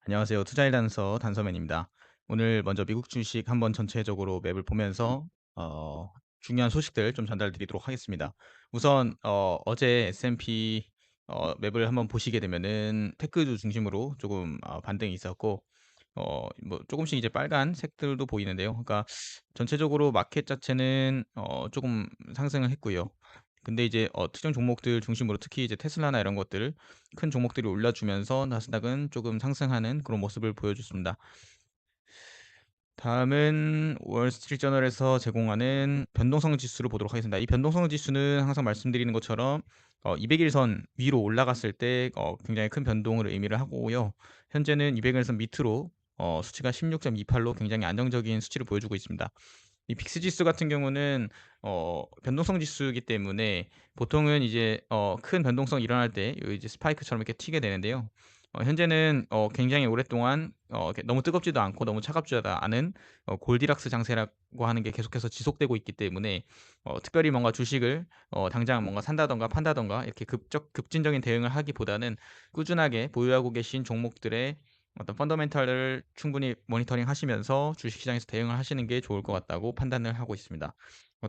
안녕하세요. 투자일 단서 단서맨입니다. 오늘 먼저 미국 주식 한번 전체적으로 맵을 보면서 중요한 소식들 좀 전달드리도록 하겠습니다. 우선 어제 S&P 맵을 한번 보시게 되면은 테크주 중심으로 조금 반등이 있었고 뭐 조금씩 이제 빨간 색들도 보이는데요. 그러니까 전체적으로 마켓 자체는 조금 상승을 했고요. 근데 이제 특정 종목들 중심으로 특히 이제 테슬라나 이런 것들 큰 종목들이 올려주면서 나스닥은 조금 상승하는 그런 모습을 보여줬습니다. 다음은 월스트리트저널에서 제공하는 변동성 지수를 보도록 하겠습니다. 이 변동성 지수는 항상 말씀드리는 것처럼 200일선 위로 올라갔을 때 굉장히 큰 변동을 의미를 하고요. 현재는 200일선 밑으로 수치가 16.28로 굉장히 안정적인 수치를 보여주고 있습니다. 이 빅스 지수 같은 경우는 변동성 지수이기 때문에 보통은 이제 큰 변동성이 일어날 때 요 이제 스파이크처럼 이렇게 튀게 되는데요. 현재는 굉장히 오랫동안 이렇게 너무 뜨겁지도 않고 너무 차갑지도 않은 골디락스 장세라고 하는 게 계속해서 지속되고 있기 때문에 특별히 뭔가 주식을 당장 뭔가 산다든가 판다든가 이렇게 급진적인 대응을 하기보다는 꾸준하게 보유하고 계신 종목들의 어떤 펀더멘털을 충분히 모니터링 하시면서 주식시장에서 대응을 하시는 게 좋을 것 같다고 판단을 하고 있습니다.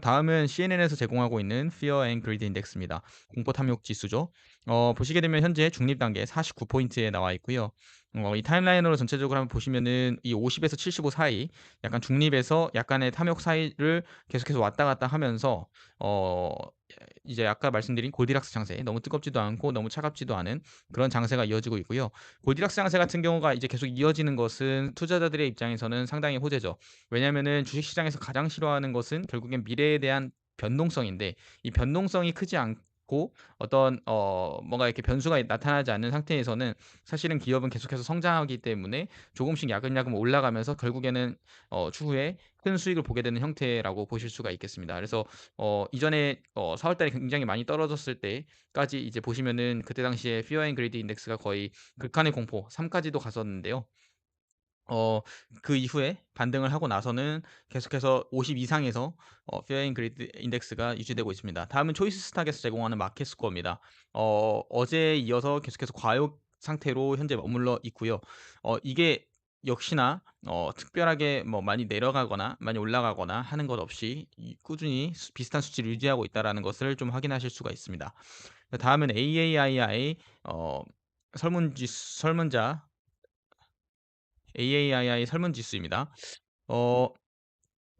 다음은 CNN에서 제공하고 있는 Fear and Greed Index입니다. 공포 탐욕 지수죠. 보시게 되면 현재 중립 단계 49포인트에 나와 있고요. 이 타임라인으로 전체적으로 한번 보시면은 이 50에서 75 사이 약간 중립에서 약간의 탐욕 사이를 계속해서 왔다 갔다 하면서 어 이제 아까 말씀드린 골디락스 장세, 너무 뜨겁지도 않고 너무 차갑지도 않은 그런 장세가 이어지고 있고요. 골디락스 장세 같은 경우가 이제 계속 이어지는 것은 투자자들의 입장에서는 상당히 호재죠. 왜냐하면은 주식시장에서 가장 싫어하는 것은 결국엔 미래에 대한 변동성인데, 이 변동성이 크지 않고 어떤 뭔가 이렇게 변수가 나타나지 않는 상태에서는 사실은 기업은 계속해서 성장하기 때문에 조금씩 야금야금 올라가면서 결국에는 추후에 큰 수익을 보게 되는 형태라고 보실 수가 있겠습니다. 그래서 이전에 4월 달에 굉장히 많이 떨어졌을 때까지 이제 보시면은 그때 당시에 Fear and Greed 인덱스가 거의 극한의 공포 3까지도 갔었는데요. 어 그 이후에 반등을 하고 나서는 계속해서 50 이상에서 Fear and Greed 인덱스가 유지되고 있습니다. 다음은 초이스 스탁에서 제공하는 마켓 스코어입니다. 어제에 이어서 계속해서 과욕 상태로 현재 머물러 있고요. 이게 역시나 특별하게 뭐 많이 내려가거나 많이 올라가거나 하는 것 없이 꾸준히 비슷한 수치를 유지하고 있다라는 것을 좀 확인하실 수가 있습니다. 다음은 AAII 어 설문자 AAII 설문지수입니다. 어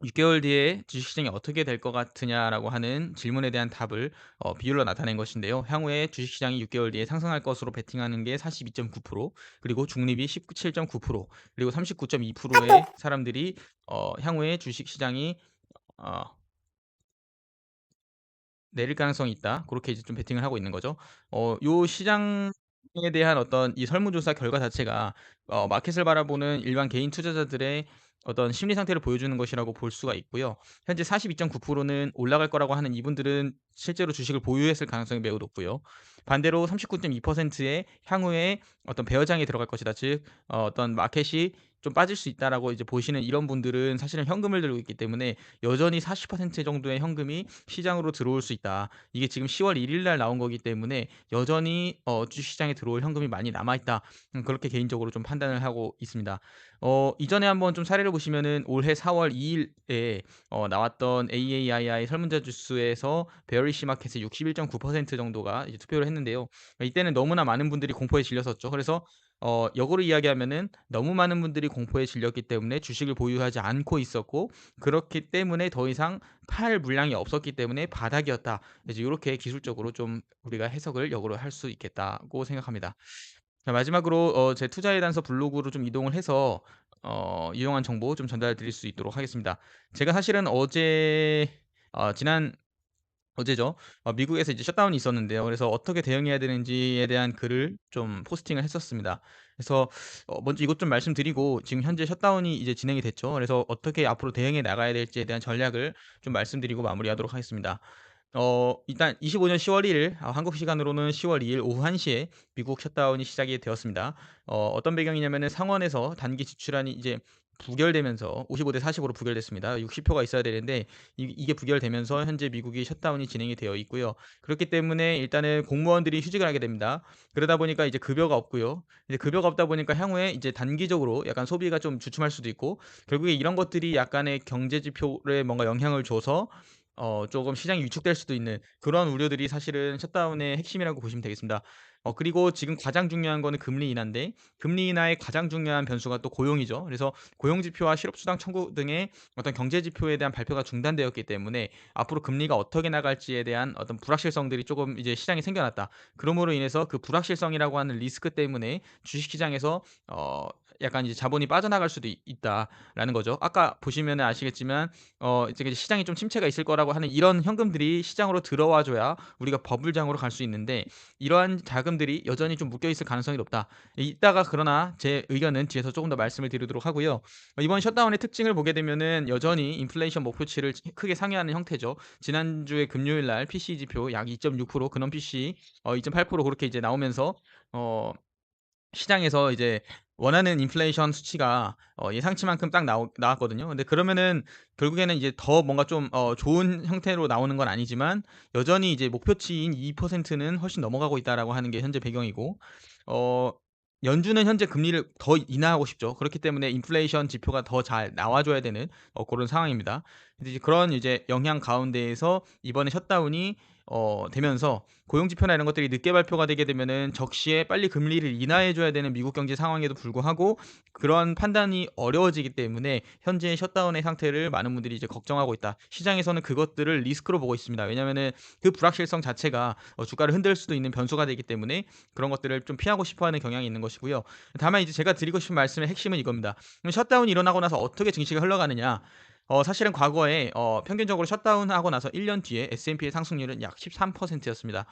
6개월 뒤에 주식시장이 어떻게 될 것 같으냐라고 하는 질문에 대한 답을 비율로 나타낸 것인데요. 향후에 주식시장이 6개월 뒤에 상승할 것으로 베팅하는 게 42.9%, 그리고 중립이 17.9%, 그리고 39.2%의 사람들이 향후에 주식시장이 어 내릴 가능성이 있다. 그렇게 이제 좀 베팅을 하고 있는 거죠. 요 시장에 대한 어떤 이 설문조사 결과 자체가 마켓을 바라보는 일반 개인 투자자들의 어떤 심리 상태를 보여주는 것이라고 볼 수가 있고요. 현재 42.9%는 올라갈 거라고 하는 이분들은 실제로 주식을 보유했을 가능성이 매우 높고요. 반대로 39.2%의 향후에 어떤 배어장에 들어갈 것이다. 즉 어떤 마켓이 좀 빠질 수 있다라고 이제 보시는 이런 분들은 사실은 현금을 들고 있기 때문에 여전히 40% 정도의 현금이 시장으로 들어올 수 있다. 이게 지금 10월 1일 날 나온 거기 때문에 여전히 주시장에 들어올 현금이 많이 남아 있다. 그렇게 개인적으로 좀 판단을 하고 있습니다. 이전에 한번 좀 사례를 보시면은 올해 4월 2일에 나왔던 AAII 설문자 지수에서 베어리시 마켓의 61.9% 정도가 이제 투표를 했는데요. 이때는 너무나 많은 분들이 공포에 질렸었죠. 그래서 역으로 이야기하면은 너무 많은 분들이 공포에 질렸기 때문에 주식을 보유하지 않고 있었고, 그렇기 때문에 더 이상 팔 물량이 없었기 때문에 바닥이었다. 이제 요렇게 기술적으로 좀 우리가 해석을 역으로 할 수 있겠다고 생각합니다. 자, 마지막으로 제 투자의 단서 블로그로 좀 이동을 해서 유용한 정보 좀 전달 드릴 수 있도록 하겠습니다. 제가 사실은 지난 어제죠. 미국에서 이제 셧다운이 있었는데요. 그래서 어떻게 대응해야 되는지에 대한 글을 좀 포스팅을 했었습니다. 그래서 먼저 이것 좀 말씀드리고, 지금 현재 셧다운이 이제 진행이 됐죠. 그래서 어떻게 앞으로 대응해 나가야 될지에 대한 전략을 좀 말씀드리고 마무리하도록 하겠습니다. 일단 25년 10월 1일 한국 시간으로는 10월 2일 오후 1 시에 미국 셧다운이 시작이 되었습니다. 어떤 배경이냐면은 상원에서 단기 지출안이 이제 부결되면서 55대 40 으로 부결됐습니다. 60 표가 있어야 되는데 이게 부결되면서 현재 미국이 셧다운이 진행이 되어 있고요. 그렇기 때문에 일단은 공무원들이 휴직을 하게 됩니다. 그러다 보니까 이제 급여가 없고요. 이제 급여가 없다 보니까 향후에 이제 단기적으로 약간 소비가 좀 주춤할 수도 있고, 결국에 이런 것들이 약간의 경제 지표에 뭔가 영향을 줘서 조금 시장이 위축될 수도 있는 그런 우려들이 사실은 셧다운의 핵심이라고 보시면 되겠습니다. 그리고 지금 가장 중요한 거는 금리 인하인데, 금리 인하의 가장 중요한 변수가 또 고용이죠. 그래서 고용 지표와 실업수당 청구 등의 어떤 경제 지표에 대한 발표가 중단되었기 때문에 앞으로 금리가 어떻게 나갈지에 대한 어떤 불확실성들이 조금 이제 시장에 생겨났다. 그러므로 인해서 그 불확실성이라고 하는 리스크 때문에 주식시장에서 약간 이제 자본이 빠져나갈 수도 있다라는 거죠. 아까 보시면은 아시겠지만 이제 시장에 좀 침체가 있을 거라고 하는 이런 현금들이 시장으로 들어와 줘야 우리가 버블장으로 갈 수 있는데, 이러한 자금들이 여전히 좀 묶여 있을 가능성이 높다. 이따가 그러나 제 의견은 뒤에서 조금 더 말씀을 드리도록 하고요. 이번 셧다운의 특징을 보게 되면은 여전히 인플레이션 목표치를 크게 상회하는 형태죠. 지난주에 금요일 날 PCE 지표 약 2.6%, 근원 PCE 2.8% 그렇게 이제 나오면서 어 시장에서 이제 원하는 인플레이션 수치가 예상치만큼 딱 나왔거든요. 근데 그러면은 결국에는 이제 더 뭔가 좀 좋은 형태로 나오는 건 아니지만, 여전히 이제 목표치인 2%는 훨씬 넘어가고 있다라고 하는 게 현재 배경이고, 어 연준은 현재 금리를 더 인하하고 싶죠. 그렇기 때문에 인플레이션 지표가 더 잘 나와 줘야 되는 그런 상황입니다. 근데 이제 그런 이제 영향 가운데에서 이번에 셧다운이 되면서 고용 지표나 이런 것들이 늦게 발표가 되게 되면은 적시에 빨리 금리를 인하해 줘야 되는 미국 경제 상황에도 불구하고 그런 판단이 어려워지기 때문에 현재 셧다운의 상태를 많은 분들이 이제 걱정하고 있다. 시장에서는 그것들을 리스크로 보고 있습니다. 왜냐하면은 그 불확실성 자체가 주가를 흔들 수도 있는 변수가 되기 때문에 그런 것들을 좀 피하고 싶어 하는 경향이 있는 것이고요. 다만 이제 제가 드리고 싶은 말씀의 핵심은 이겁니다. 그럼 셧다운이 일어나고 나서 어떻게 증시가 흘러가느냐? 사실은 과거에 평균적으로 셧다운하고 나서 1년 뒤에 S&P의 상승률은 약 13% 였습니다.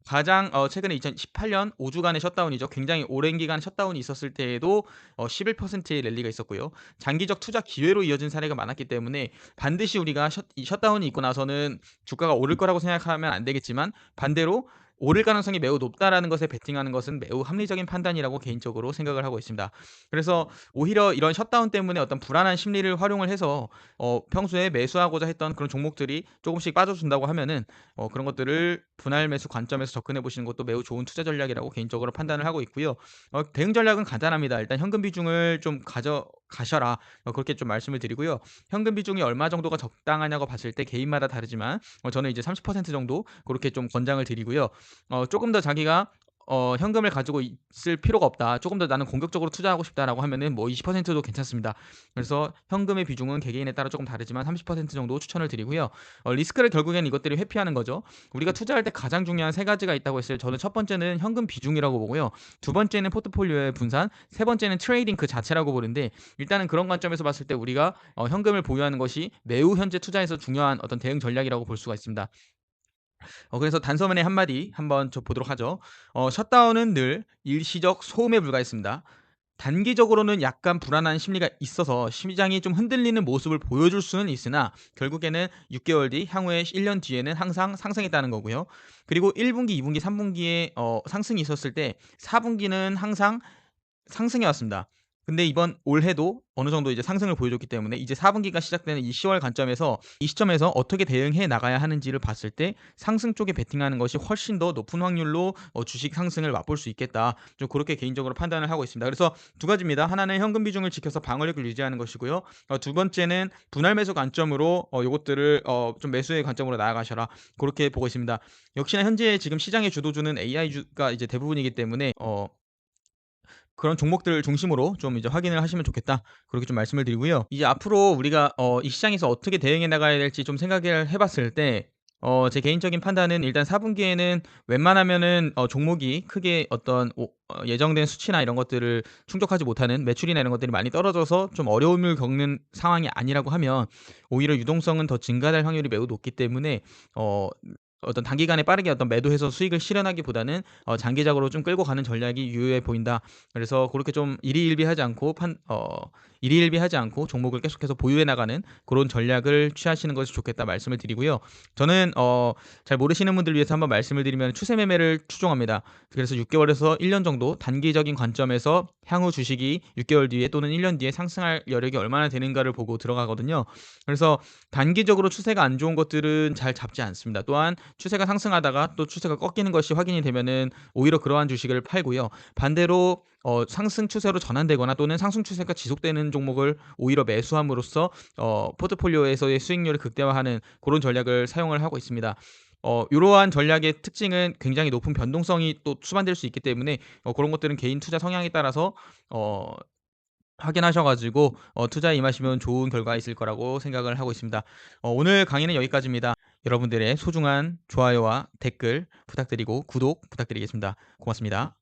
가장 최근에 2018년 5 주간의 셧다운이죠. 굉장히 오랜 기간 셧다운이 있었을 때에도 11%의 랠리가 있었고요. 장기적 투자 기회로 이어진 사례가 많았기 때문에 반드시 우리가 이 셧다운이 있고 나서는 주가가 오를 거라고 생각하면 안 되겠지만, 반대로 오를 가능성이 매우 높다라는 것에 베팅하는 것은 매우 합리적인 판단이라고 개인적으로 생각을 하고 있습니다. 그래서 오히려 이런 셧다운 때문에 어떤 불안한 심리를 활용을 해서 평소에 매수하고자 했던 그런 종목들이 조금씩 빠져준다고 하면은 그런 것들을 분할 매수 관점에서 접근해 보시는 것도 매우 좋은 투자 전략이라고 개인적으로 판단을 하고 있고요. 대응 전략은 간단합니다. 일단 현금 비중을 좀 가져가셔라. 그렇게 좀 말씀을 드리고요. 현금 비중이 얼마 정도가 적당하냐고 봤을 때 개인마다 다르지만 저는 이제 30% 정도 그렇게 좀 권장을 드리고요. 쪼금 더 자기가 현금을 가지고 있을 필요가 없다, 조금 더 나는 공격적으로 투자하고 싶다라고 하면은 뭐 20%도 괜찮습니다. 그래서 현금의 비중은 개개인에 따라 조금 다르지만 30% 정도 추천을 드리고요. 리스크를 결국에는 이것들이 회피하는 거죠. 우리가 투자할 때 가장 중요한 세 가지가 있다고 했어요. 저는 첫 번째는 현금 비중이라고 보고요. 두 번째는 포트폴리오의 분산, 세 번째는 트레이딩 그 자체라고 보는데, 일단은 그런 관점에서 봤을 때 우리가 현금을 보유하는 것이 매우 현재 투자에서 중요한 어떤 대응 전략이라고 볼 수가 있습니다. 그래서 단서문의 한마디 한번 보도록 하죠. 셧다운은 늘 일시적 소음에 불과했습니다. 단기적으로는 약간 불안한 심리가 있어서 시장이 좀 흔들리는 모습을 보여줄 수는 있으나, 결국에는 6개월 뒤 향후에 1년 뒤에는 항상 상승했다는 거고요. 그리고 1분기, 2분기, 3분기에 상승이 있었을 때 4분기는 항상 상승해 왔습니다. 근데 이번 올해도 어느 정도 이제 상승을 보여줬기 때문에 이제 4 분기가 시작되는 이 10월 관점에서 이 시점에서 어떻게 대응해 나가야 하는지를 봤을 때 상승 쪽에 베팅하는 것이 훨씬 더 높은 확률로 주식 상승을 맛볼 수 있겠다. 좀 그렇게 개인적으로 판단을 하고 있습니다. 그래서 두 가지입니다. 하나는 현금 비중을 지켜서 방어력을 유지하는 것이고요. 두 번째는 분할 매수 관점으로 요것들을 좀 매수의 관점으로 나아가셔라. 그렇게 보고 있습니다. 역시나 현재 지금 시장의 주도주는 AI주가 이제 대부분이기 때문에 그런 종목들을 중심으로 좀 이제 확인을 하시면 좋겠다. 그렇게 좀 말씀을 드리고요. 이제 앞으로 우리가 이 시장에서 어떻게 대응해 나가야 될지 좀 생각을 해 봤을 때 제 개인적인 판단은 일단 4 분기에는 웬만하면은 종목이 크게 어떤 예정된 수치나 이런 것들을 충족하지 못하는 매출이나 이런 것들이 많이 떨어져서 좀 어려움을 겪는 상황이 아니라고 하면, 오히려 유동성은 더 증가할 확률이 매우 높기 때문에 어 어떤 단기간에 빠르게 어떤 매도해서 수익을 실현하기보다는 장기적으로 좀 끌고 가는 전략이 유효해 보인다. 그래서 그렇게 좀 일희일비하지 않고 일희일비하지 않고 종목을 계속해서 보유해 나가는 그런 전략을 취하시는 것이 좋겠다 말씀을 드리고요. 저는 잘 모르시는 분들 위해서 한번 말씀을 드리면 추세 매매를 추종합니다. 그래서 6개월에서 1년 정도 단기적인 관점에서 향후 주식이 6개월 뒤에 또는 1년 뒤에 상승할 여력이 얼마나 되는가를 보고 들어가거든요. 그래서 단기적으로 추세가 안 좋은 것들은 잘 잡지 않습니다. 또한 추세가 상승하다가 또 추세가 꺾이는 것이 확인이 되면은 오히려 그러한 주식을 팔고요. 반대로 상승 추세로 전환되거나 또는 상승 추세가 지속되는 종목을 오히려 매수함으로써 포트폴리오에서의 수익률을 극대화하는 그런 전략을 사용을 하고 있습니다. 이러한 전략의 특징은 굉장히 높은 변동성이 또 수반될 수 있기 때문에 그런 것들은 개인 투자 성향에 따라서 어 확인하셔 가지고 투자에 임하시면 좋은 결과 있을 거라고 생각을 하고 있습니다. 오늘 강의는 여기까지입니다. 여러분들의 소중한 좋아요와 댓글 부탁드리고 구독 부탁드리겠습니다. 고맙습니다.